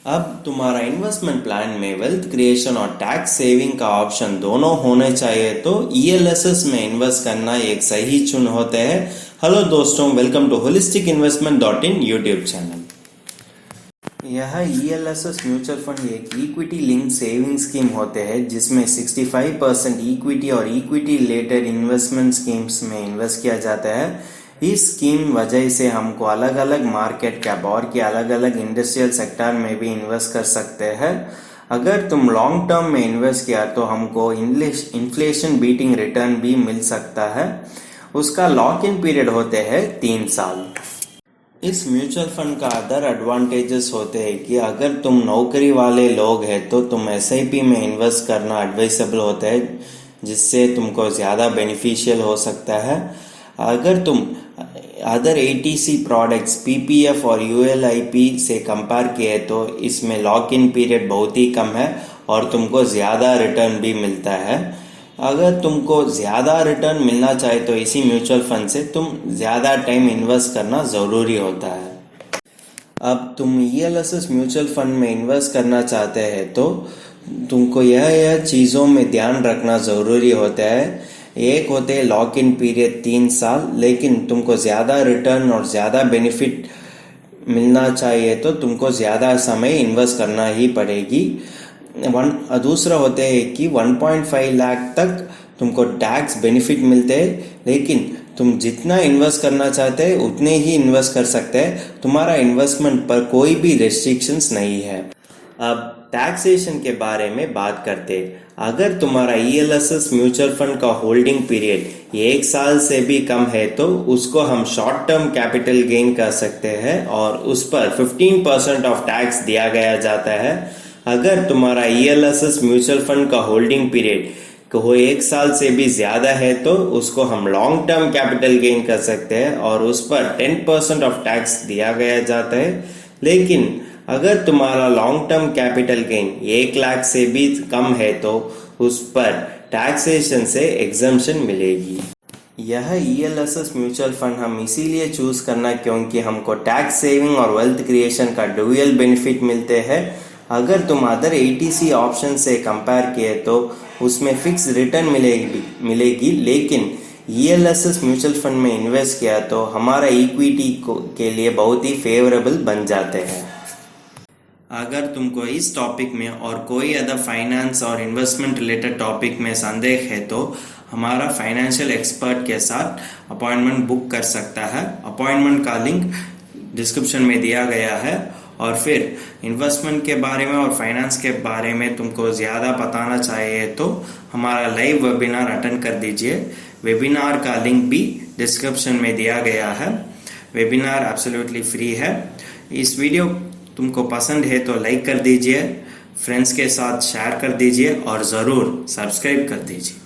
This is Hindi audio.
अब तुम्हारा इन्वेस्टमेंट प्लान में वेल्थ क्रिएशन और टैक्स सेविंग का ऑप्शन दोनों होने चाहिए, तो ईएलएसएस में इन्वेस्ट करना एक सही चुन होते हैं। हेलो दोस्तों, welcome to holistic investment dot in YouTube channel. यह ईएलएसएस म्यूचुअल फंड एक इक्विटी लिंक सेविंग स्कीम होते हैं जिसमें 65% इक्विटी और इक्विटी रिलेटेड इन्वेस्टमेंट स्कीम्स में इन्वेस्ट किया जाता है। इस स्कीम वजह से हमको अलग अलग मार्केट कैप और के अलग अलग इंडस्ट्रियल सेक्टर में भी इन्वेस्ट कर सकते हैं। अगर तुम लॉन्ग टर्म में इन्वेस्ट किया तो हमको इन्फ्लेशन बीटिंग रिटर्न भी मिल सकता है। उसका लॉक इन पीरियड होते हैं 3 साल। इस म्यूचुअल फंड का अदर एडवांटेजेस होते हैं कि अगर तुम नौकरी वाले लोग हैं तो तुम एसआईपी में इन्वेस्ट करना एडवाइसेबल होता है, जिससे तुमको ज़्यादा बेनिफिशियल हो सकता है। अगर तुम अदर एटीसी प्रोडक्ट्स पीपीएफ और यूएलआईपी से कंपेयर किए तो इसमें लॉक इन पीरियड बहुत ही कम है और तुमको ज़्यादा रिटर्न भी मिलता है। अगर तुमको ज़्यादा रिटर्न मिलना चाहे तो इसी म्यूचुअल फंड से तुम ज़्यादा टाइम इन्वेस्ट करना ज़रूरी होता है। अब तुम ईएलएसएस म्यूचुअल फंड में इन्वेस्ट करना चाहते हैं तो तुमको यह चीज़ों में ध्यान रखना ज़रूरी होता है। एक होते हैं लॉक इन पीरियड 3 साल, लेकिन तुमको ज़्यादा रिटर्न और ज़्यादा बेनिफिट मिलना चाहिए तो तुमको ज़्यादा समय इन्वेस्ट करना ही पड़ेगी। दूसरा होते हैं कि 1.5 लाख तक तुमको टैक्स बेनिफिट मिलते हैं, लेकिन तुम जितना इन्वेस्ट करना चाहते हैं उतने ही इन्वेस्ट कर सकते हैं। तुम्हारा इन्वेस्टमेंट पर कोई भी रेस्ट्रिक्शंस नहीं है। अब टैक्सेशन के बारे में बात करते। अगर तुम्हारा ईएलएसएस म्यूचुअल फंड का होल्डिंग पीरियड 1 साल से भी कम है तो उसको हम शॉर्ट टर्म कैपिटल गेन कर सकते हैं और उस पर 15% ऑफ टैक्स दिया गया जाता है। अगर तुम्हारा ईएलएसएस म्यूचुअल फंड का होल्डिंग पीरियड को 1 साल से भी ज़्यादा है तो उसको हम लॉन्ग टर्म कैपिटल गेन कर सकते हैं और उस पर 10% ऑफ टैक्स दिया गया जाता है। लेकिन अगर तुम्हारा long term capital gain 1 lakh से भी कम है तो उस पर टैक्सेशन से एग्जम्पशन मिलेगी। यह ईएलएसएस म्यूचुअल फंड हम इसीलिए चूज करना क्योंकि हमको टैक्स सेविंग और वेल्थ क्रिएशन का ड्यूअल बेनिफिट मिलते हैं। अगर तुम अदर एटीसी ऑप्शन से कंपेयर किए तो उसमें फिक्स रिटर्न मिलेगी, लेकिन ईएलएसएस म्यूचुअल फंड में इन्वेस्ट किया तो हमारा इक्विटी के लिए बहुत ही फेवरेबल बन जाते हैं। अगर तुमको इस टॉपिक में और कोई अदर फाइनेंस और इन्वेस्टमेंट रिलेटेड टॉपिक में संदेह है तो हमारा फाइनेंशियल एक्सपर्ट के साथ अपॉइंटमेंट बुक कर सकता है। अपॉइंटमेंट का लिंक डिस्क्रिप्शन में दिया गया है। और फिर इन्वेस्टमेंट के बारे में और फाइनेंस के बारे में तुमको ज़्यादा बताना चाहिए तो हमारा लाइव वेबिनार अटेंड कर दीजिए। वेबिनार का लिंक भी डिस्क्रिप्शन में दिया गया है। वेबिनार एब्सोल्युटली फ्री है। इस वीडियो तुमको पसंद है तो लाइक कर दीजिए, फ्रेंड्स के साथ शेयर कर दीजिए और ज़रूर सब्सक्राइब कर दीजिए।